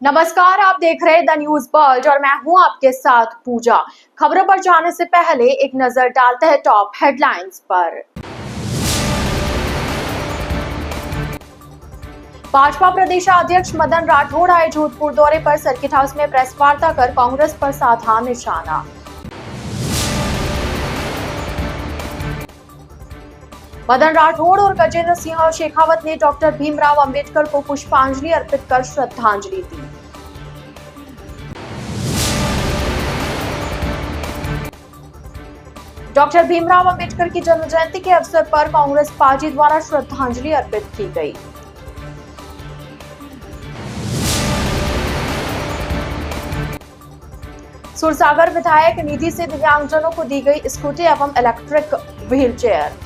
नमस्कार, आप देख रहे हैं द न्यूज वर्ल्ड और मैं हूं आपके साथ पूजा। खबरों पर जाने से पहले एक नजर डालते हैं टॉप हेडलाइंस पर। भाजपा प्रदेशाध्यक्ष मदन राठौड़ आए जोधपुर दौरे पर। सर्किट हाउस में प्रेस वार्ता कर कांग्रेस पर साधा निशाना। मदन राठौड़ और गजेंद्र सिंह शेखावत ने डॉक्टर भीमराव अंबेडकर को पुष्पांजलि अर्पित कर श्रद्धांजलि दी। डॉक्टर भीमराव अंबेडकर की जन्म जयंती के अवसर पर कांग्रेस पार्टी द्वारा श्रद्धांजलि अर्पित की गई। सुरसागर विधायक निधि से दिव्यांगजनों को दी गई स्कूटी एवं इलेक्ट्रिक व्हील चेयर।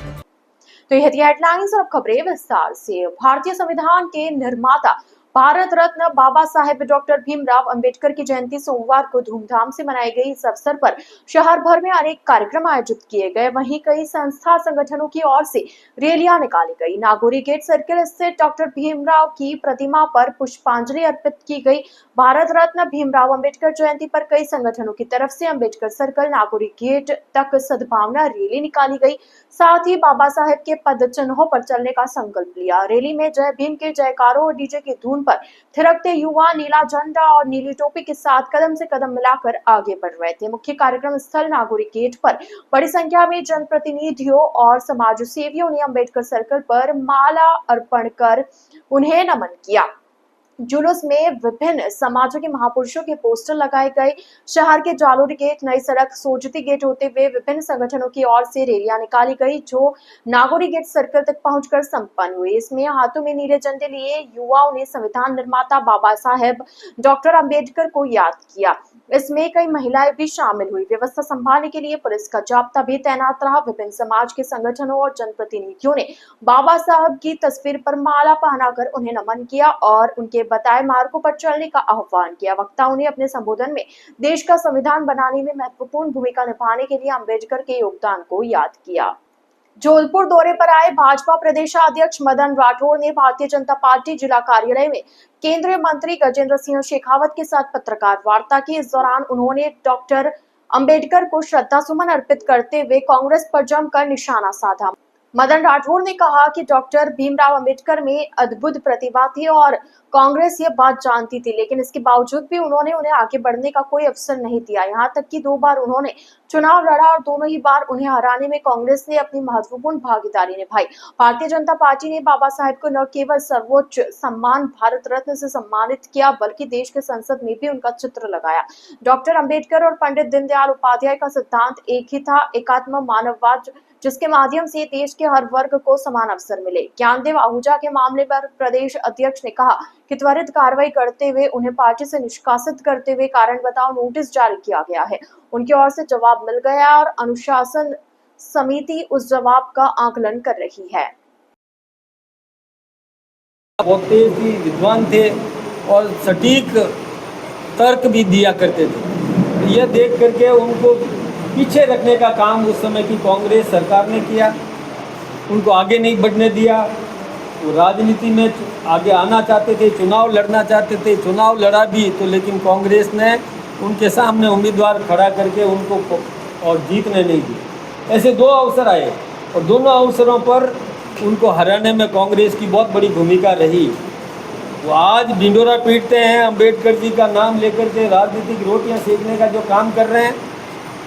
तो यह थी हेडलाइंस और खबरें विस्तार से। भारतीय संविधान के निर्माता भारत रत्न बाबा साहेब डॉक्टर भीमराव अंबेडकर की जयंती सोमवार को धूमधाम से मनाई गई। इस अवसर पर शहर भर में अनेक कार्यक्रम आयोजित किए गए। वहीं कई संस्था संगठनों की ओर से रैलियां निकाली गई। नागौरी गेट सर्किल स्थित डॉक्टर भीमराव की प्रतिमा पर पुष्पांजलि अर्पित की गई। भारत रत्न भीमराव अंबेडकर जयंती पर कई संगठनों की तरफ से अंबेडकर सर्कल नागौरी गेट तक सद्भावना रैली निकाली गई। साथ ही बाबा साहेब के पद चिन्हों पर चलने का संकल्प लिया। रैली में जय भीम के जयकारों और डीजे की धुन पर थिरकते युवा नीला झंडा और नीली टोपी के साथ कदम से कदम मिलाकर आगे बढ़ रहे थे। मुख्य कार्यक्रम स्थल नागौरी गेट पर बड़ी संख्या में जनप्रतिनिधियों और समाज सेवियों ने अंबेडकर सर्कल पर माला अर्पण कर उन्हें नमन किया। जुलूस में विभिन्न समाजों के महापुरुषों के पोस्टर लगाए गए। शहर के जालोरी गेट, नई सड़क, सोजती गेट होते हुए विभिन्न संगठनों की ओर से रैलियां निकाली गई जो नागौरी गेट सर्कल तक पहुंचकर संपन्न हुई। इसमें हाथों में नीले झंडे लिए युवाओं ने संविधान निर्माता बाबा साहेब डॉक्टर अंबेडकर को याद किया। इसमें कई महिलाएं भी शामिल हुई। व्यवस्था संभालने के लिए पुलिस का जाब्ता भी तैनात रहा। विभिन्न समाज के संगठनों और जनप्रतिनिधियों ने बाबा साहब की तस्वीर पर माला पहनाकर उन्हें नमन किया और उनके बताए मार्गों पर चलने का आह्वान किया। वक्ताओं ने अपने संबोधन में देश का संविधान बनाने में महत्वपूर्ण भूमिका निभाने के लिए अंबेडकर के योगदान को याद किया। जोधपुर दौरे पर आए भाजपा प्रदेशाध्यक्ष मदन राठौड़ ने भारतीय जनता पार्टी जिला कार्यालय में केंद्रीय मंत्री गजेंद्र सिंह शेखावत के साथ पत्रकार वार्ता की। इस दौरान उन्होंने डॉक्टर अंबेडकर को श्रद्धा सुमन अर्पित करते हुए कांग्रेस पर जमकर निशाना साधा। मदन राठौड़ ने कहा कि डॉक्टर भीमराव अंबेडकर में अद्भुत प्रतिभा थी और कांग्रेस ये बात जानती थी, लेकिन इसके बावजूद भी उन्होंने उन्हें आगे बढ़ने का कोई अवसर नहीं दिया। यहाँ तक कि 2 बार उन्होंने चुनाव लड़ा और दोनों ही बार उन्हें हराने में कांग्रेस ने अपनी महत्वपूर्ण भागीदारी निभाई। भारतीय जनता पार्टी ने बाबा साहेब को न केवल सर्वोच्च सम्मान भारत रत्न से सम्मानित किया, बल्कि देश के संसद में भी उनका चित्र लगाया। डॉक्टर अंबेडकर और पंडित दीनदयाल उपाध्याय का सिद्धांत एक ही था, एकात्म मानववाद, जिसके माध्यम से देश के हर वर्ग को समान अवसर मिले। ज्ञानदेव आहूजा के मामले पर प्रदेश अध्यक्ष ने कहा कि त्वरित कार्रवाई करते हुए उन्हें पार्टी से निष्कासित करते हुए कारण बताओ नोटिस जारी किया गया है। उनकी ओर से जवाब मिल गया और अनुशासन समिति उस जवाब का आकलन कर रही है। बहुत तेज थी, विद्वान थे और सटीक तर्क भी दिया करते थे। यह देख करके उनको पीछे रखने का काम उस समय की कांग्रेस सरकार ने किया। उनको आगे नहीं बढ़ने दिया। वो राजनीति में आगे आना चाहते थे, चुनाव लड़ना चाहते थे, चुनाव लड़ा भी तो, लेकिन कांग्रेस ने उनके सामने उम्मीदवार खड़ा करके उनको और जीतने नहीं दी। ऐसे 2 अवसर आए और दोनों अवसरों पर उनको हराने में कांग्रेस की बहुत बड़ी भूमिका रही। वो आज ढिंडोरा पीटते हैं, अंबेडकर जी का नाम लेकर के राजनीतिक रोटियां सेकने का जो काम कर रहे हैं।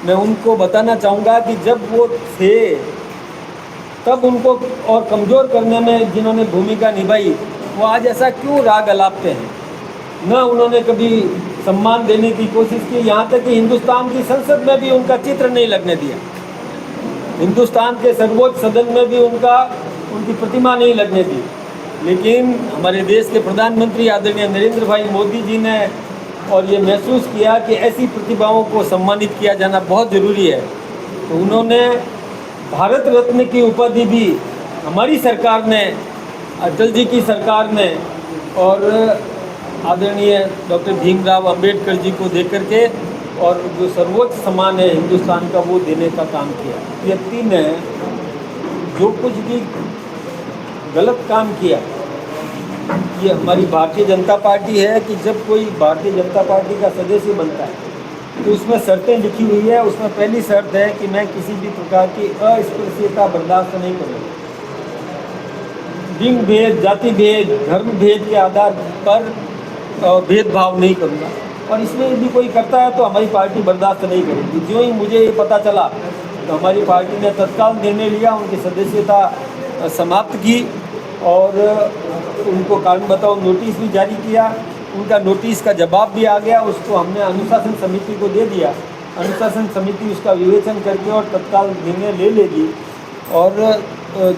मैं उनको बताना चाहूँगा कि जब वो थे तब उनको और कमज़ोर करने में जिन्होंने भूमिका निभाई, वो आज ऐसा क्यों राग अलापते हैं। न उन्होंने कभी सम्मान देने की कोशिश की, यहाँ तक कि हिंदुस्तान की संसद में भी उनका चित्र नहीं लगने दिया। हिंदुस्तान के सर्वोच्च सदन में भी उनकी प्रतिमा नहीं लगने दी। लेकिन हमारे देश के प्रधानमंत्री आदरणीय नरेंद्र भाई मोदी जी ने और ये महसूस किया कि ऐसी प्रतिभाओं को सम्मानित किया जाना बहुत ज़रूरी है, तो उन्होंने भारत रत्न की उपाधि भी हमारी सरकार ने, अटल जी की सरकार ने और आदरणीय डॉक्टर भीमराव अंबेडकर जी को देकर के और जो सर्वोच्च सम्मान है हिंदुस्तान का वो देने का काम किया। व्यक्ति ने जो कुछ भी गलत काम किया ये हमारी भारतीय जनता पार्टी है कि जब कोई भारतीय जनता पार्टी का सदस्य बनता है तो उसमें शर्तें लिखी हुई है। उसमें पहली शर्त है कि मैं किसी भी प्रकार की अस्पृश्यता बर्दाश्त नहीं करूँगा। लिंग भेद, जाति भेद, धर्म भेद के आधार पर भेदभाव नहीं करूँगा, और इसमें यदि कोई करता है तो हमारी पार्टी बर्दाश्त नहीं करेगी। जो ही मुझे ये पता चला तो हमारी पार्टी ने तत्काल निर्णय लिया, उनकी सदस्यता समाप्त की और उनको कारण बताओ नोटिस भी जारी किया। उनका नोटिस का जवाब भी आ गया, उसको हमने अनुशासन समिति को दे दिया। अनुशासन समिति उसका विवेचन करके और तत्काल निर्णय ले लेगी और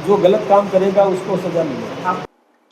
जो गलत काम करेगा उसको सजा मिलेगी।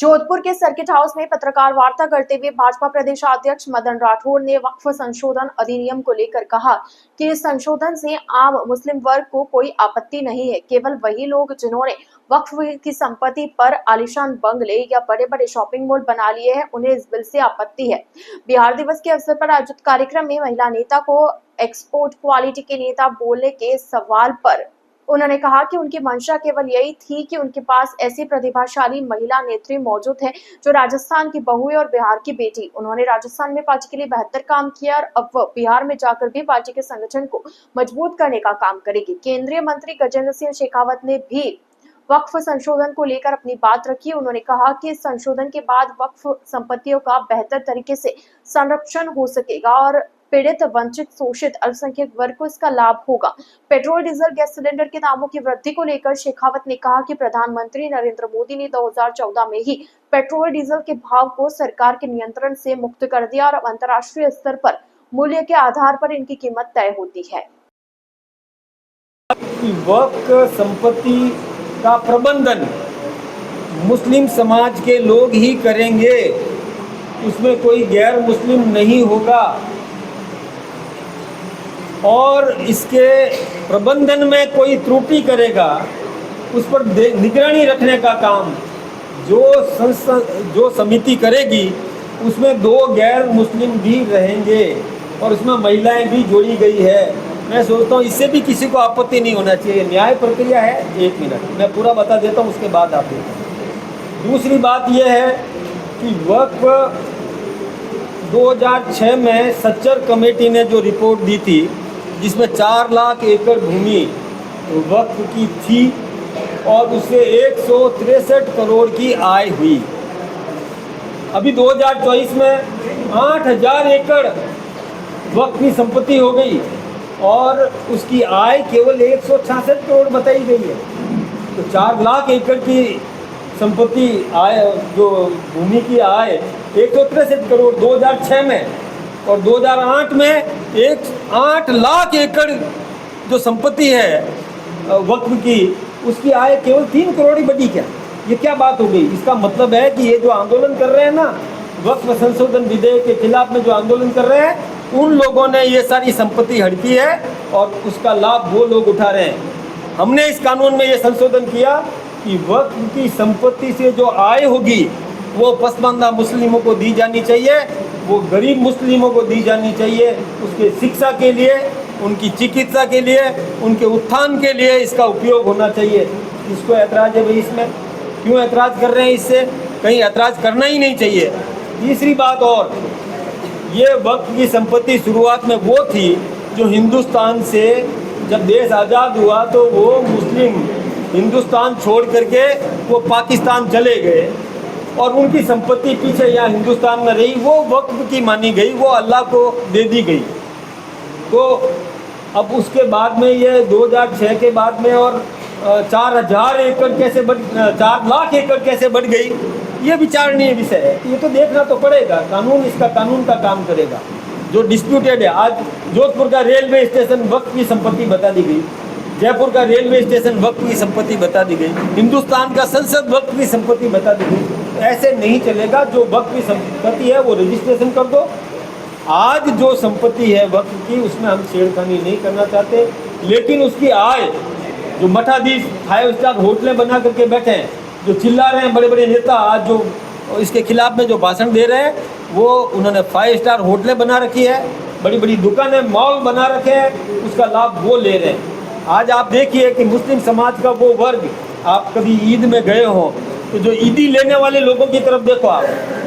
जोधपुर के सर्किट हाउस में पत्रकार वार्ता करते हुए भाजपा प्रदेश अध्यक्ष मदन राठौड़ ने वक्फ संशोधन अधिनियम को लेकर कहा कि इस संशोधन से आम मुस्लिम वर्ग को कोई आपत्ति नहीं है। केवल वही लोग जिन्होंने वक्फ की संपत्ति पर आलीशान बंगले या बड़े बड़े शॉपिंग मॉल बना लिए हैं, उन्हें इस बिल से आपत्ति है। बिहार दिवस के अवसर पर आयोजित कार्यक्रम में महिला नेता को एक्सपोर्ट क्वालिटी के नेता बोलने के सवाल पर उन्होंने कहा कि उनकी मंशा केवल यही थी कि उनके पास ऐसी प्रतिभाशाली महिला नेत्री मौजूद है जो राजस्थान की बहू है और बिहार की बेटी। उन्होंने राजस्थान में पार्टी के लिए बेहतर काम किया और अब वह बिहार में जाकर भी पार्टी के संगठन को मजबूत करने का काम करेगी। केंद्रीय मंत्री गजेंद्र सिंह शेखावत ने भी वक्फ संशोधन को लेकर अपनी बात रखी। उन्होंने कहा कि इस संशोधन के बाद वक्फ संपत्तियों का बेहतर तरीके से संरक्षण हो सकेगा और पीड़ित, वंचित, शोषित अल्पसंख्यक वर्ग को इसका लाभ होगा। पेट्रोल, डीजल, गैस सिलेंडर के दामों की वृद्धि को लेकर शेखावत ने कहा कि प्रधानमंत्री नरेंद्र मोदी ने 2014 में ही पेट्रोल डीजल के भाव को सरकार के नियंत्रण से मुक्त कर दिया और अब अंतर्राष्ट्रीय स्तर पर मूल्य के आधार पर इनकी कीमत तय होती है। वक्फ संपत्ति का प्रबंधन मुस्लिम समाज के लोग ही करेंगे, उसमें कोई गैर मुस्लिम नहीं होगा। और इसके प्रबंधन में कोई त्रुटि करेगा उस पर निगरानी रखने का काम जो समिति करेगी उसमें 2 गैर मुस्लिम भी रहेंगे और उसमें महिलाएं भी जोड़ी गई है। मैं सोचता हूँ इससे भी किसी को आपत्ति नहीं होना चाहिए। न्याय प्रक्रिया है। 1 मिनट मैं पूरा बता देता हूँ, उसके बाद आप देखो। दूसरी बात यह है कि वक्फ 2006 में सच्चर कमेटी ने जो रिपोर्ट दी थी जिसमें 4 लाख एकड़ भूमि वक्फ की थी और उससे 163 करोड़ की आय हुई। अभी 2024 में 8000 एकड़ वक्फ की संपत्ति हो गई और उसकी आय केवल 166 करोड़ बताई गई है। तो 4 लाख एकड़ की संपत्ति आय, जो भूमि की आय 163 करोड़ 2006 में, और 2008 में 8 लाख एकड़ जो संपत्ति है वक्फ की, उसकी आय केवल 3 करोड़ ही बढ़ी। क्या ये क्या बात हो गई? इसका मतलब है कि ये जो आंदोलन कर रहे हैं ना, वक्फ संशोधन विधेयक के खिलाफ में जो आंदोलन कर रहे हैं, उन लोगों ने ये सारी संपत्ति हड़पी है और उसका लाभ वो लोग उठा रहे हैं। हमने इस कानून में ये संशोधन किया कि वक्फ की संपत्ति से जो आय होगी वो पसमानदा मुस्लिमों को दी जानी चाहिए, वो गरीब मुस्लिमों को दी जानी चाहिए। उसके शिक्षा के लिए, उनकी चिकित्सा के लिए, उनके उत्थान के लिए इसका उपयोग होना चाहिए। इसको ऐतराज़ है भाई, इसमें क्यों ऐतराज़ कर रहे हैं? इससे कहीं ऐतराज़ करना ही नहीं चाहिए। तीसरी बात, और ये वक्फ की संपत्ति शुरुआत में वो थी जो हिंदुस्तान से, जब देश आज़ाद हुआ तो वो मुस्लिम हिंदुस्तान छोड़ करके वो पाकिस्तान चले गए और उनकी संपत्ति पीछे यहाँ हिंदुस्तान में रही, वो वक्फ की मानी गई, वो अल्लाह को दे दी गई। तो अब उसके बाद में ये 2006 के बाद में और 4000 एकड़ कैसे बढ़, 4 लाख एकड़ कैसे बढ़ गई, ये विचारणीय विषय है। ये तो देखना तो पड़ेगा, कानून इसका कानून का काम करेगा। जो डिस्प्यूटेड है, आज जोधपुर का रेलवे स्टेशन वक्फ की संपत्ति बता दी गई, जयपुर का रेलवे स्टेशन वक्फ की संपत्ति बता दी गई, हिंदुस्तान का संसद वक्फ की संपत्ति बता दी गई। ऐसे नहीं चलेगा। जो वक्फ की संपत्ति है वो रजिस्ट्रेशन कर दो। आज जो संपत्ति है वक्फ की, उसमें हम छेड़खानी नहीं करना चाहते, लेकिन उसकी आय, जो मठाधीश 5 स्टार होटलें बना करके बैठे हैं, जो चिल्ला रहे हैं बड़े बड़े नेता, आज जो इसके खिलाफ में जो भाषण दे रहे हैं, वो उन्होंने 5 स्टार होटलें बना रखी है, बड़ी बड़ी दुकानें, मॉल बना रखे हैं, उसका लाभ वो ले रहे हैं। आज आप देखिए कि मुस्लिम समाज का वो वर्ग, आप कभी ईद में गए हो तो जो ईदी लेने वाले लोगों की तरफ देखो आप,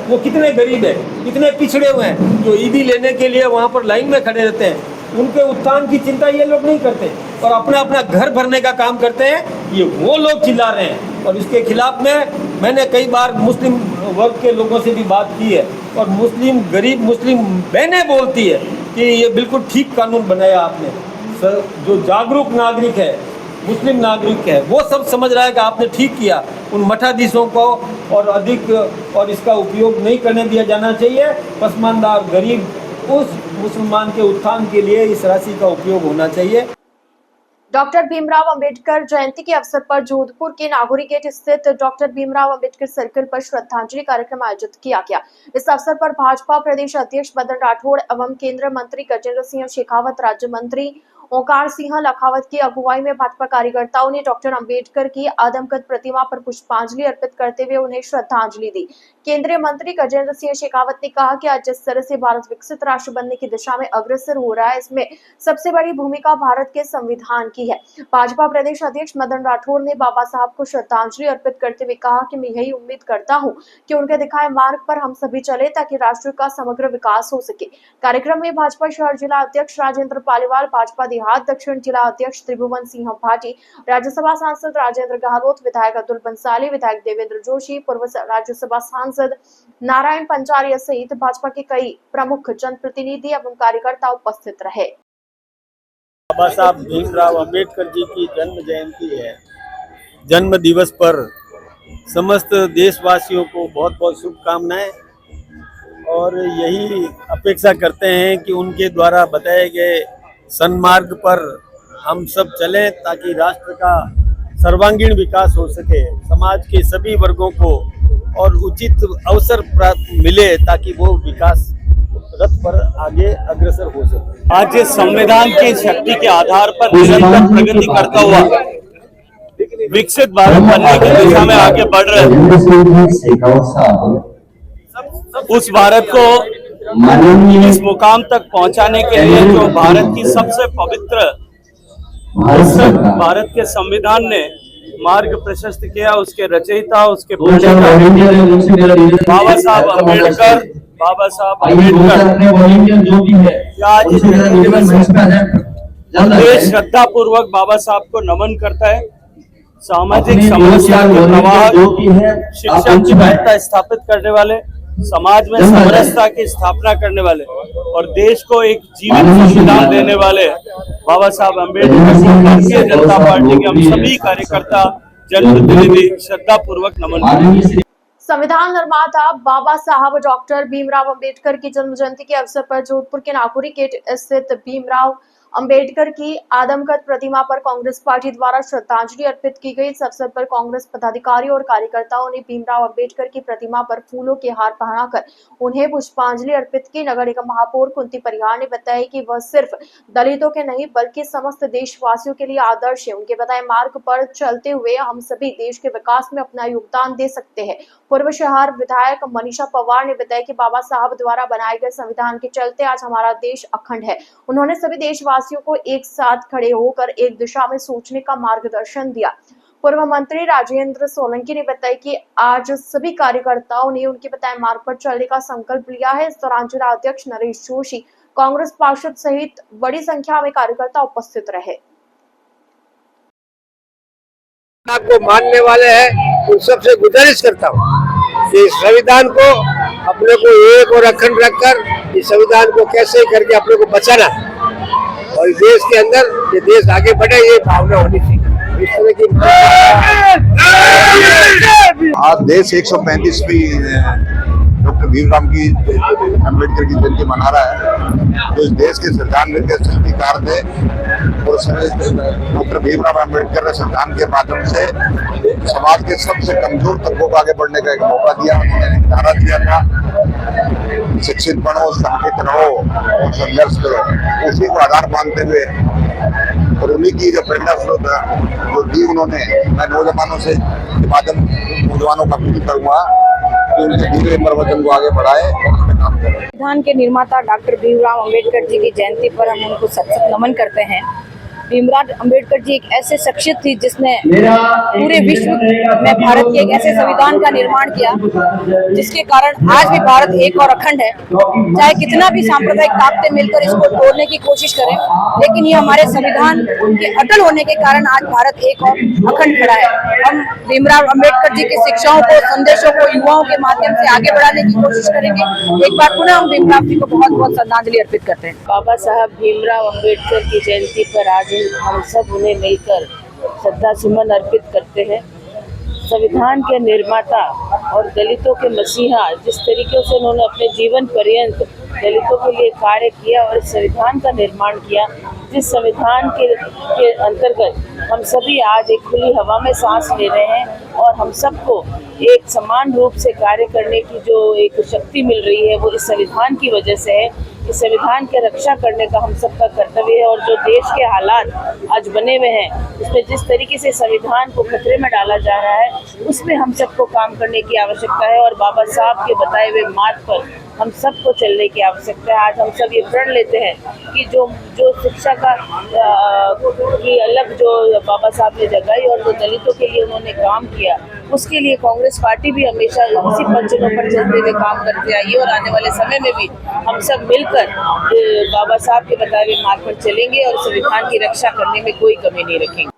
वो कितने गरीब है, कितने पिछड़े हुए हैं, जो ईदी लेने के लिए वहाँ पर लाइन में खड़े रहते हैं। उनके उत्थान की चिंता ये लोग नहीं करते और अपना अपना घर भरने का काम करते हैं। ये वो लोग चिल्ला रहे हैं और इसके खिलाफ में मैंने कई बार मुस्लिम वर्ग के लोगों से भी बात की है और मुस्लिम गरीब मुस्लिम बहनें बोलती है कि ये बिल्कुल ठीक कानून बनाया आपने। जो जागरूक नागरिक है, मुस्लिम नागरिक है, वो सब समझ रहा है कि आपने ठीक किया। उन मठाधीशों को और अधिक और इसका उपयोग नहीं करने दिया जाना चाहिए। पसमानदा गरीब उस मुसलमान के उत्थान के लिए इस राशि का उपयोग होना चाहिए। डॉक्टर भीमराव अंबेडकर जयंती के अवसर पर जोधपुर के नागोरी गेट स्थित डॉक्टर भीमराव अंबेडकर सर्कल पर श्रद्धांजलि कार्यक्रम आयोजित किया गया। इस अवसर पर भाजपा प्रदेश अध्यक्ष मदन राठौड़ एवं केंद्रीय मंत्री गजेंद्र सिंह शेखावत, राज्य मंत्री ओंकार सिंह लखावत की अगुवाई में भाजपा कार्यकर्ताओं ने डॉक्टर अंबेडकर की आदमकद प्रतिमा पर पुष्पांजलि अर्पित करते हुए उन्हें श्रद्धांजलि दी। केंद्रीय मंत्री गजेंद्र सिंह शेखावत ने कहा कि आज जिस तरह से भारत विकसित राष्ट्र बनने की दिशा में अग्रसर हो रहा है, इसमें सबसे बड़ी भूमिका भारत के संविधान की है। भाजपा प्रदेश अध्यक्ष मदन राठौड़ ने बाबा साहब को श्रद्धांजलि अर्पित करते हुए कहा कि मैं यही उम्मीद करता हूं कि उनके दिखाए मार्ग पर हम सभी चले ताकि राष्ट्र का समग्र विकास हो सके। कार्यक्रम में भाजपा शहर जिला अध्यक्ष राजेंद्र पालीवाल, भाजपा देहात दक्षिण जिला अध्यक्ष त्रिभुवन सिंह भाटी, राज्यसभा सांसद राजेंद्र गहलोत, विधायक अतुल बंसाली, विधायक देवेंद्र जोशी, पूर्व राज्यसभा सांसद नारायण पंचारिया सहित भाजपा के कई प्रमुख जनप्रतिनिधि एवं कार्यकर्ता उपस्थित रहे। बाबा साहब भीमराव अंबेडकर जी की जन्म जयंती है। जन्म दिवस पर समस्त देशवासियों को बहुत बहुत शुभकामनाएं और यही अपेक्षा करते हैं कि उनके द्वारा बताए गए सन्मार्ग पर हम सब चलें ताकि राष्ट्र का सर्वांगीण विकास हो सके, समाज के सभी वर्गों को और उचित अवसर प्राप्त मिले ताकि वो विकास रथ पर आगे अग्रसर हो सके। आज संविधान की शक्ति के आधार पर निरंतर प्रगति करता हुआ विकसित भारत बनने की दिशा में आगे बढ़ रहे उस भारत को इस मुकाम तक पहुंचाने के लिए जो भारत की सबसे पवित्र भारत के संविधान ने मार्ग प्रशस्त किया, उसके रचयिता, उसके बाबा साहब अम्बेडकर आज देश श्रद्धा पूर्वक बाबा साहब को नमन करता है। सामाजिक समस्या के प्रवाह, शिक्षा की महत्ता स्थापित करने वाले, समाज में समरसता की स्थापना करने वाले और देश को एक जीवित संविधान देने वाले बाबा साहब अम्बेडकर को भारतीय जनता पार्टी के हम सभी कार्यकर्ता, जनप्रतिनिधि श्रद्धा पूर्वक नमन करते हैं। संविधान निर्माता बाबा साहब डॉक्टर भीमराव अंबेडकर की जन्म जयंती के अवसर पर जोधपुर के नागोरी गेट स्थित भीमराव अंबेडकर की आदमकद प्रतिमा पर कांग्रेस पार्टी द्वारा श्रद्धांजलि अर्पित की गई। इस अवसर पर कांग्रेस पदाधिकारियों और कार्यकर्ताओं ने भीमराव अंबेडकर की प्रतिमा पर फूलों के हार पहनाकर उन्हें पुष्पांजलि अर्पित की। नगर निगम महापौर कुंती परिहार ने बताया कि वह सिर्फ दलितों के नहीं बल्कि समस्त देशवासियों के लिए आदर्श है। उनके बताए मार्ग पर चलते हुए हम सभी देश के विकास में अपना योगदान दे सकते हैं। पूर्व शहर विधायक मनीषा पवार ने बताया कि बाबा साहब द्वारा बनाए गए संविधान के चलते आज हमारा देश अखंड है। उन्होंने सभी देशवासियों को एक साथ खड़े होकर एक दिशा में सोचने का मार्गदर्शन दिया। पूर्व मंत्री राजेंद्र सोलंकी ने बताया कि आज सभी कार्यकर्ताओं ने उनके बताए मार्ग पर चलने का संकल्प लिया है। इस दौरान जिला अध्यक्ष नरेश जोशी, कांग्रेस पार्षद सहित बड़ी संख्या में कार्यकर्ता उपस्थित रहे। को मानने वाले हैं उन सबसे गुजारिश करता हूँ कि इस संविधान को अपने को एक और अखंड रखकर इस संविधान को कैसे करके अपने को बचाना और इस देश के अंदर ये देश आगे बढ़े, ये भावना होनी चाहिए। इस तरह की आज देश 135वीं डॉक्टर भीमराव की अम्बेडकर की जयंती मना रहा है। तो इस देश के संविधान के संस्कार थे और डॉक्टर भीमराव अम्बेडकर ने संविधान के माध्यम से समाज के सबसे कमजोर तबकों को आगे बढ़ने का एक मौका दिया। उन्होंने एक नारा दिया था, शिक्षित बनो, संगठित रहो और संघर्ष करो। उसी को आधार मानते हुए और उन्हीं की जो प्रेरणा स्रोत जो दी उन्होंने, मैं नौजवानों से नौजवानों का अपील करूंगा कि उनके दिए प्रवचन को आगे बढ़ाए और उसमें काम करें। संविधान के निर्माता डॉक्टर भीमराव अंबेडकर जी की जयंती पर हम उनको सत नमन करते हैं। भीमराव अंबेडकर जी एक ऐसे शख्सियत थी जिसने पूरे विश्व में भारत के एक ऐसे संविधान का निर्माण किया जिसके कारण आज भी भारत एक और अखंड है। चाहे कितना भी सांप्रदायिक ताकतें मिलकर इसको तोड़ने की कोशिश करें, लेकिन ये हमारे संविधान के अटल होने के कारण आज भारत एक और अखंड खड़ा है। हम भीमराव अंबेडकर जी की शिक्षाओं को, संदेशों को युवाओं के माध्यम से आगे बढ़ाने की कोशिश करेंगे। एक बार पुनः हम भीमराव जी को बहुत बहुत श्रद्धांजलि अर्पित करते हैं। बाबा साहब भीमराव अंबेडकर की जयंती पर आज हम सब उन्हें मिलकर श्रद्धा सुमन अर्पित करते हैं। संविधान के निर्माता और दलितों के मसीहा, जिस तरीके से उन्होंने अपने जीवन पर्यंत दलितों के लिए कार्य किया और संविधान का निर्माण किया, जिस संविधान के अंतर्गत हम सभी आज एक खुली हवा में सांस ले रहे हैं और हम सबको एक समान रूप से कार्य करने की जो एक शक्ति मिल रही है वो इस संविधान की वजह से है। इस संविधान की रक्षा करने का हम सबका कर्तव्य है और जो देश के हालात आज बने हुए हैं उसमें जिस तरीके से संविधान को खतरे में डाला जा रहा है उसमें हम सबको काम करने की आवश्यकता है और बाबा साहब के बताए हुए मार्ग पर हम सबको चलने की आवश्यकता है। आज हम सब ये प्रण लेते हैं कि जो शिक्षा का की अलग जो बाबा साहब ने जगाई और जो दलितों के लिए उन्होंने काम किया उसके लिए कांग्रेस पार्टी भी हमेशा उसी पंचों पर चलते हुए काम करते आई और आने वाले समय में भी हम सब मिलकर बाबा साहब के बताए हुए मार्ग पर चलेंगे और संविधान की रक्षा करने में कोई कमी नहीं रखेंगे।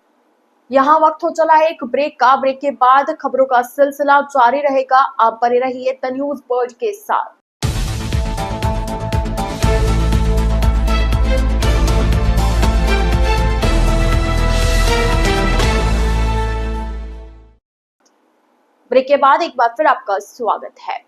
यहाँ वक्त हो चला है एक ब्रेक का। ब्रेक के बाद खबरों का सिलसिला जारी रहेगा। आप बने रहिए द न्यूज वर्ल्ड के साथ। ब्रेक के बाद एक बार फिर आपका स्वागत है।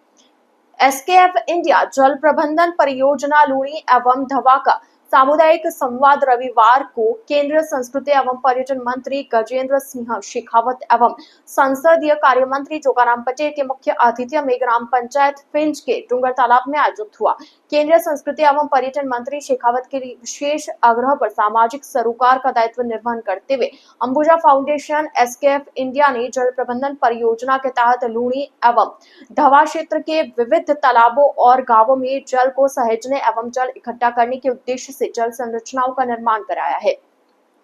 एसकेएफ इंडिया जल प्रबंधन परियोजना लूणी एवं धवा का सामुदायिक संवाद रविवार को केंद्रीय संस्कृति एवं पर्यटन मंत्री गजेंद्र सिंह शेखावत एवं संसदीय कार्य मंत्री जोगाराम पटेल के मुख्य आतिथ्य में ग्राम पंचायत फिंज के डूंगर तालाब में आयोजित हुआ। केंद्रीय संस्कृति एवं पर्यटन मंत्री शेखावत के विशेष आग्रह पर सामाजिक सरोकार का दायित्व निर्वहन करते हुए अंबुजा फाउंडेशन एसकेएफ इंडिया ने जल प्रबंधन परियोजना के तहत लूणी एवं धवा क्षेत्र के विविध तालाबों और गांवों में जल को सहेजने एवं जल इकट्ठा करने के उद्देश्य से जल संरचनाओं का निर्माण कराया है।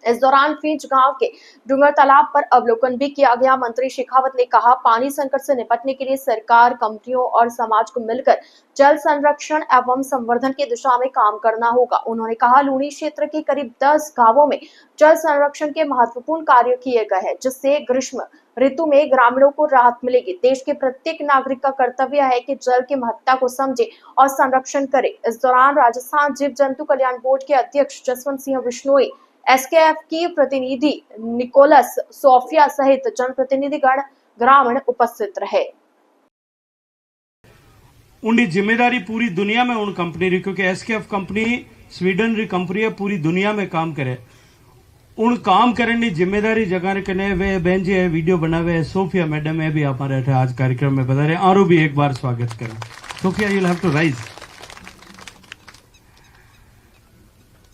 इस दौरान फिंच गांव के डूंगर तालाब पर अवलोकन भी किया गया। मंत्री शेखावत ने कहा, पानी संकट से निपटने के लिए सरकार, कंपनियों और समाज को मिलकर जल संरक्षण एवं संवर्धन की दिशा में काम करना होगा। उन्होंने कहा, लूणी क्षेत्र के करीब 10 गांवों में जल संरक्षण के महत्वपूर्ण कार्य किए गए हैं, जिससे ग्रीष्म ऋतु में ग्रामीणों को राहत मिलेगी। देश के प्रत्येक नागरिक का कर्तव्य है कि जल की महत्ता को समझे और संरक्षण करे। इस दौरान राजस्थान जीव जंतु कल्याण बोर्ड के अध्यक्ष जसवंत सिंह बिश्नोई, एसकेएफ की प्रतिनिधि निकोलस सोफिया सहित जनप्रतिनिधिगण ग्रामीण उपस्थित रहे। उनकी जिम्मेदारी पूरी दुनिया में उन कंपनी रही, क्योंकि एसकेएफ कंपनी स्वीडन री कंपनी है, पूरी दुनिया में काम करे। उन काम करने की जिम्मेदारी जगह करने वे बहन जी वीडियो बनावे सोफिया मैडम है भी हमारे आज कार्यक्रम में बता रहे। आरो भी एक बार स्वागत करें। Sophia, you have to rise.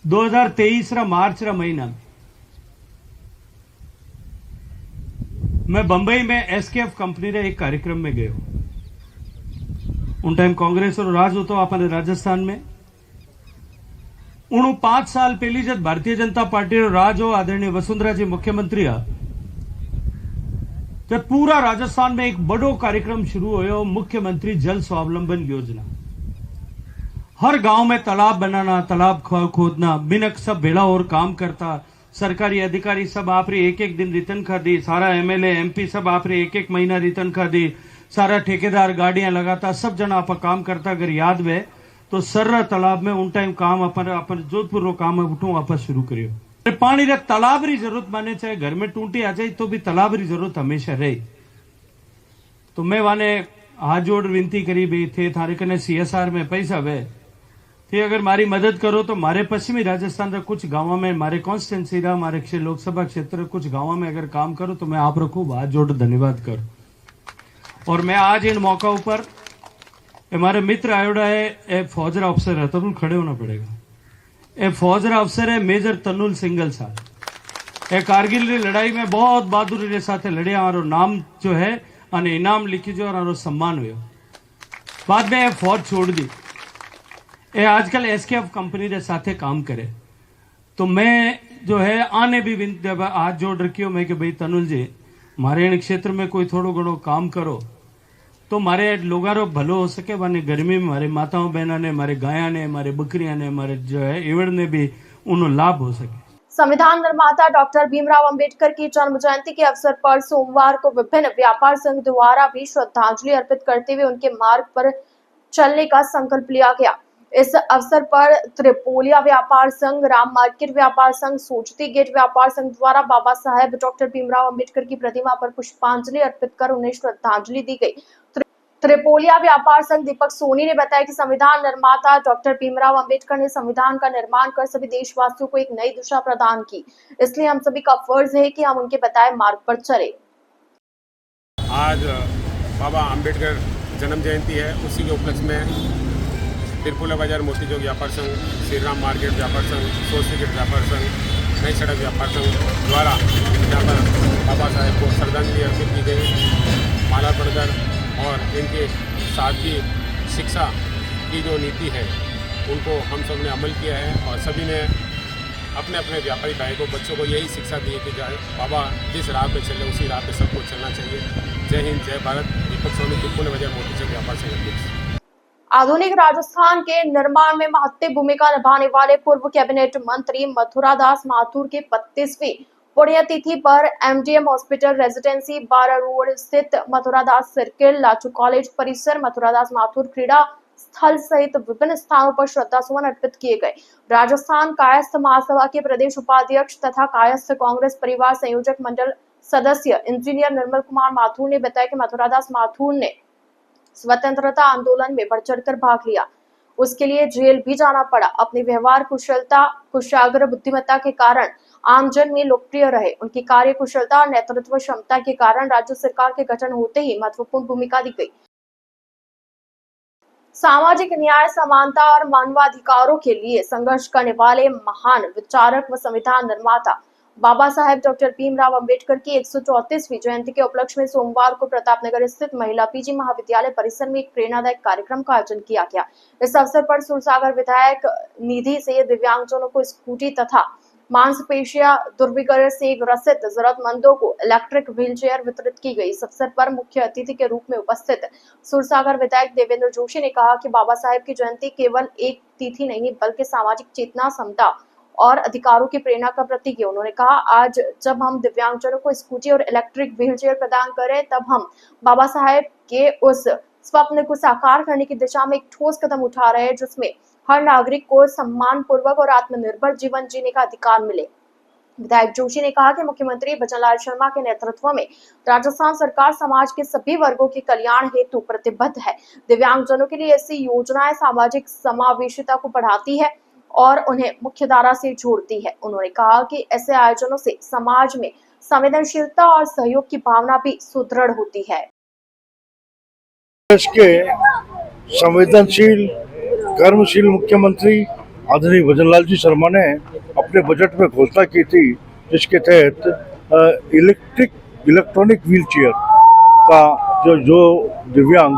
2023 मार्च महीना मैं बंबई में एसकेएफ कंपनी रे एक कार्यक्रम में गयो। उन टाइम कांग्रेस और राज होतो अपने राजस्थान में। 5 साल पहली जब भारतीय जनता पार्टी रो राज हो, आदरणीय वसुंधरा जी मुख्यमंत्री आ, जब पूरा राजस्थान में एक बड़ो कार्यक्रम शुरू हो, मुख्यमंत्री जल स्वावलंबन योजना। हर गांव में तालाब बनाना, तालाब खोदना, बिनक सब भेड़ा और काम करता। सरकारी अधिकारी सब आप री एक दिन रिटर्न खा दी, सारा एमएलए एमपी सब आप री एक महीना रिटर्न खा दी, सारा ठेकेदार गाड़ियां लगाता, सब जना आप काम करता। अगर याद वे तो सर्रा तालाब में उन टाइम काम अपन जोधपुर रो काम उठू आप शुरू करियो। पानी रे तालाब री जरूरत माने, चाहे घर में टूटी आ जाए तो भी तालाब री जरूरत हमेशा रही। तो मैं वाने हाथ जोड़ विनती करी भी थे, थारे कने सीएसआर में पैसा वे थे, अगर मारी मदद करो तो मारे पश्चिमी राजस्थान के कुछ गांवों में, मारे कॉन्स्टिट्यूंसी रा, मारे लोकसभा क्षेत्र कुछ गांवों में अगर काम करो तो मैं आप रखू हाथ जोड़ धन्यवाद करूं। और मैं आज इन मौका ऊपर हमारे मित्र आयोडा है, ए फौजरा अफसर है, तनुल खड़े होना पड़ेगा। ए फौजरा अफसर है मेजर तनुल सिंगल साहब। ए कारगिल री लड़ाई में बहुत बहादुरी रे साथे लड़े, हमारो नाम जो है अने इनाम लिखी जो और हमारो सम्मान हुआ। बाद में फौज छोड़ दी। ए आजकल एसकेएफ कंपनी रे साथे काम करे। तो मैं जो है आने भी जब हाथ जोड़ रखी हो मैं कि भाई तनुल जी मारे इन क्षेत्र में कोई थोड़ो घणो काम करो तो मारे लोगों रो भलो हो सके। माने गर्मी में हमारे माताओं बहनों ने, हमारे गाया ने, हमारे बकरियां ने, हमारे जो है एवड़ ने भी उन्हें लाभ हो सके। संविधान निर्माता डॉक्टर भीमराव अंबेडकर की जन्म जयंती के अवसर पर सोमवार को विभिन्न व्यापार संघ द्वारा भी श्रद्धांजलि अर्पित करते हुए उनके मार्ग पर चलने का संकल्प लिया गया। इस अवसर पर त्रिपोलिया व्यापार संघ, राम मार्केट व्यापार संघ, सोचती गेट व्यापार संघ द्वारा बाबा साहेब डॉक्टर भीमराव अंबेडकर की प्रतिमा पर पुष्पांजलि अर्पित कर उन्हें श्रद्धांजलि दी गई। त्रिपोलिया व्यापार संघ दीपक सोनी ने बताया कि संविधान निर्माता डॉक्टर भीमराव अंबेडकर ने संविधान का निर्माण कर सभी देशवासियों को एक नई दिशा प्रदान की, इसलिए हम सभी का फर्ज है कि हम उनके बताए मार्ग पर चले। आज बाबा अंबेडकर जन्म जयंती है, उसी के उपलक्ष्य में त्रिपुलिया बाजार मोती चौक व्यापार संघ, श्री राम मार्केट व्यापार संघ, सोचती गेट व्यापार संघ, नई सड़क व्यापार संघ द्वारा यहाँ पर बाबा साहेब को श्रद्धांजलि अर्पित की गई। माल्यार्पण कर और इनके साथ की शिक्षा की जो नीति है उनको हम सब ने अमल किया है और सभी ने अपने अपने व्यापारी भाई को, बच्चों को यही शिक्षा दी है कि बाबा जिस राह पे चले उसी राह पे सबको चलना चाहिए। जय हिंद, जय भारत। दीपक सोनी, त्रिपुलिया बाजार मोती चौक व्यापार संघ अध्यक्ष। आधुनिक राजस्थान के निर्माण में महत्वपूर्ण भूमिका निभाने वाले पूर्व कैबिनेट मंत्री मथुरा दास माथुर के 32वीं पुण्यतिथि पर एमडीएम हॉस्पिटल रेजिडेंसी 12 रोड स्थित मथुरा दास सर्किल, लाचू कॉलेज परिसर, मथुरा दास माथुर क्रीड़ा स्थल सहित विभिन्न स्थानों पर श्रद्धा सुमन अर्पित किए गए। राजस्थान कायस्थ महासभा के प्रदेश उपाध्यक्ष तथा कायस्थ कांग्रेस परिवार संयोजक मंडल सदस्य इंजीनियर निर्मल कुमार माथुर ने बताया कि मथुरा दास माथुर ने स्वतंत्रता आंदोलन में बढ़ चढ़कर भाग लिया, उसके लिए जेल भी जाना पड़ा। अपनी व्यवहार कुशलता, कुशाग्र बुद्धिमत्ता के कारण आमजन में लोकप्रिय रहे। उनकी कार्य कुशलता और नेतृत्व क्षमता के कारण राज्य सरकार के गठन होते ही महत्वपूर्ण भूमिका दी गई। सामाजिक न्याय, समानता और मानवाधिकारों के लिए संघर्ष करने वाले महान विचारक व संविधान निर्माता बाबा साहेब डॉक्टर भीमराव अंबेडकर की 134वीं जयंती के उपलक्ष्य में सोमवार को प्रतापनगर स्थित महिला पीजी महाविद्यालय परिसर में एक प्रेरणादायक कार्यक्रम का आयोजन किया गया। इस अवसर पर सूरसागर विधायक निधि से दिव्यांगजनों को स्कूटी तथा मांसपेशियां दुर्विग्रह से ग्रसित जरूरतमंदों को इलेक्ट्रिक व्हीलचेयर वितरित की गई। इस अवसर पर मुख्य अतिथि के रूप में उपस्थित सूरसागर विधायक देवेंद्र जोशी ने कहा कि बाबा साहेब की जयंती केवल एक तिथि नहीं बल्कि सामाजिक चेतना, समता और अधिकारों की प्रेरणा का प्रतीक है। उन्होंने कहा, आज जब हम दिव्यांगजनों को स्कूटी और इलेक्ट्रिक व्हीलचेयर प्रदान करें तब हम बाबा साहेब के उस स्वप्न को साकार करने की दिशा में एक ठोस कदम उठा रहे हैं जिसमें हर नागरिक को सम्मान पूर्वक और आत्मनिर्भर जीवन जीने का अधिकार मिले। विधायक जोशी ने कहा कि मुख्यमंत्री भजनलाल शर्मा के नेतृत्व में राजस्थान सरकार समाज के सभी वर्गों के कल्याण हेतु प्रतिबद्ध है। दिव्यांगजनों के लिए ऐसी योजनाएं सामाजिक समावेशिता को बढ़ाती है और उन्हें मुख्यधारा से जोड़ती है। उन्होंने कहा कि ऐसे आयोजनों से समाज में संवेदनशीलता और सहयोग की भावना भी सुदृढ़ होती है। देश के संवेदनशील, कर्मशील मुख्यमंत्री आदरणीय भजनलाल जी शर्मा ने अपने बजट में घोषणा की थी जिसके तहत इलेक्ट्रॉनिक व्हील चेयर का जो दिव्यांग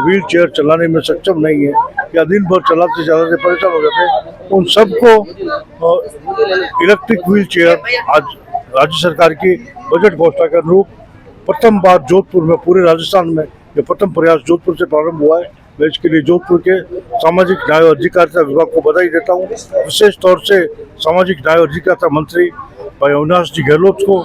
व्हील चेयर चलाने में सक्षम नहीं है या दिन भर चलाते चलाते परेशान हो जाते हैं, उन सबको इलेक्ट्रिक व्हील चेयर आज राज्य सरकार की बजट घोषणा के अनुरूप प्रथम बार जोधपुर में, पूरे राजस्थान में ये प्रथम प्रयास जोधपुर से प्रारंभ हुआ है। मैं इसके लिए जोधपुर के सामाजिक न्याय और अधिकारिता विभाग को बधाई देता हूँ। विशेष तौर से सामाजिक न्याय और अधिकारिता मंत्री भाई अविनाश जी गहलोत को,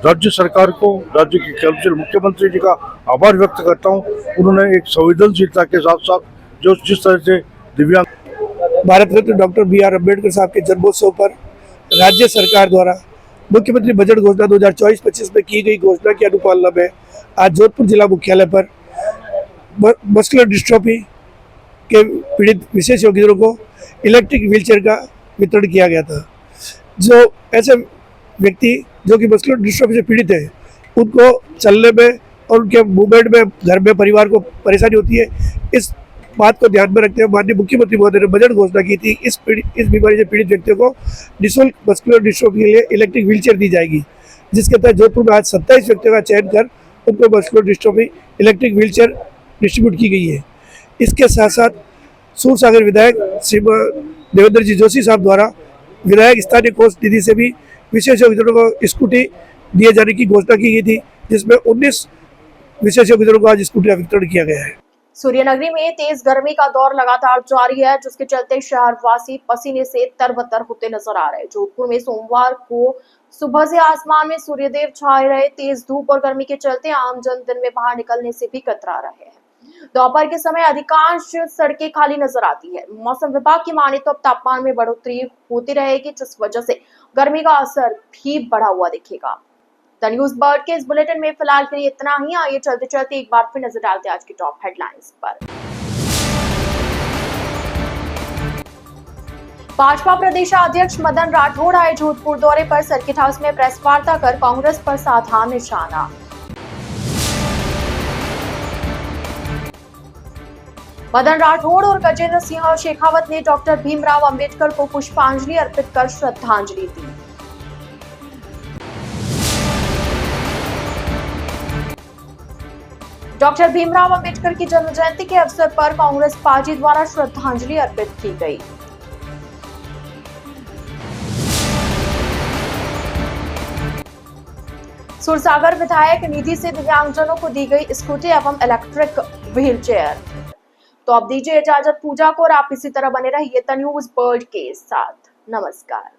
राज्य सरकार को, राज्य के कर्मशील मुख्यमंत्री जी का आभार व्यक्त करता हूँ। उन्होंने एक संवेदनशीलता के साथ साथ जो जिस तरह से दिव्यांग भारत रत्न डॉक्टर BR अम्बेडकर साहब के जन्मोत्सव पर राज्य सरकार द्वारा मुख्यमंत्री बजट घोषणा 2024-25 में की गई घोषणा की अनुपालना में आज जोधपुर जिला मुख्यालय पर मस्कुलर डिस्ट्रोफी के पीड़ित विशेष योग्यजनों को इलेक्ट्रिक व्हीलचेयर का वितरण किया गया था। जो ऐसे व्यक्ति जो कि मस्कुलर डिस्ट्रोफी से पीड़ित है उनको चलने में और उनके मूवमेंट में, घर में परिवार को परेशानी होती है, इस बात को ध्यान में रखते हुए माननीय मुख्यमंत्री महोदय ने बजट घोषणा की थी इस बीमारी से पीड़ित व्यक्तियों को निःशुल्क मस्कुलर डिस्ट्रोफी के लिए इलेक्ट्रिक व्हीलचेयर दी जाएगी, जिसके तहत जोधपुर में आज 27 व्यक्तियों का चयन कर उनको muscular dystrophy electric wheelchair distribute की गई है। इसके साथ साथ सूरसागर विधायक श्री देवेंद्र जी जोशी साहब द्वारा विधायक स्थानीय कोष निधि से भी विशेष योगदानों को स्कूटी दिए जाने की घोषणा की गई थी, जिसमें 19 विशेष योगदानों को आज स्कूटी का वितरण किया गया है। सूर्यनगरी में तेज गर्मी का दौर लगातार जारी है, जिसके चलते शहरवासी पसीने से तरबतर होते नजर आ रहे हैं। जोधपुर में सोमवार को सुबह से आसमान में सूर्यदेव छाए रहे। तेज धूप और गर्मी के चलते आमजन दिन में बाहर निकलने से भी कतरा रहे हैं। दोपहर के समय अधिकांश सड़कें खाली नजर आती है। मौसम विभाग की माने तो अब तापमान में बढ़ोतरी होती रहेगी, जिस वजह से गर्मी का असर भी बढ़ा हुआ दिखेगा। द न्यूज बर्ड के इस बुलेटिन में फिलहाल के लिए इतना ही। आइए चलते चलते एक बार फिर नजर डालते हैं आज की टॉप हेडलाइंस पर। भाजपा प्रदेशाध्यक्ष मदन राठौड़ आए जोधपुर दौरे पर। सर्किट हाउस में प्रेस वार्ता कर कांग्रेस पर साधा निशाना। मदन राठौड़ और गजेंद्र सिंह शेखावत ने डॉक्टर भीमराव अंबेडकर को पुष्पांजलि अर्पित कर श्रद्धांजलि दी। डॉक्टर भीमराव अंबेडकर की जन्म जयंती के अवसर पर कांग्रेस पार्टी द्वारा श्रद्धांजलि अर्पित की गई। सुरसागर विधायक निधि से दिव्यांगजनों को दी गई स्कूटी एवं इलेक्ट्रिक व्हील चेयर। तो अब दीजिए इजाजत पूजा को और आप इसी तरह बने रहिए द न्यूज बर्ड के साथ। नमस्कार।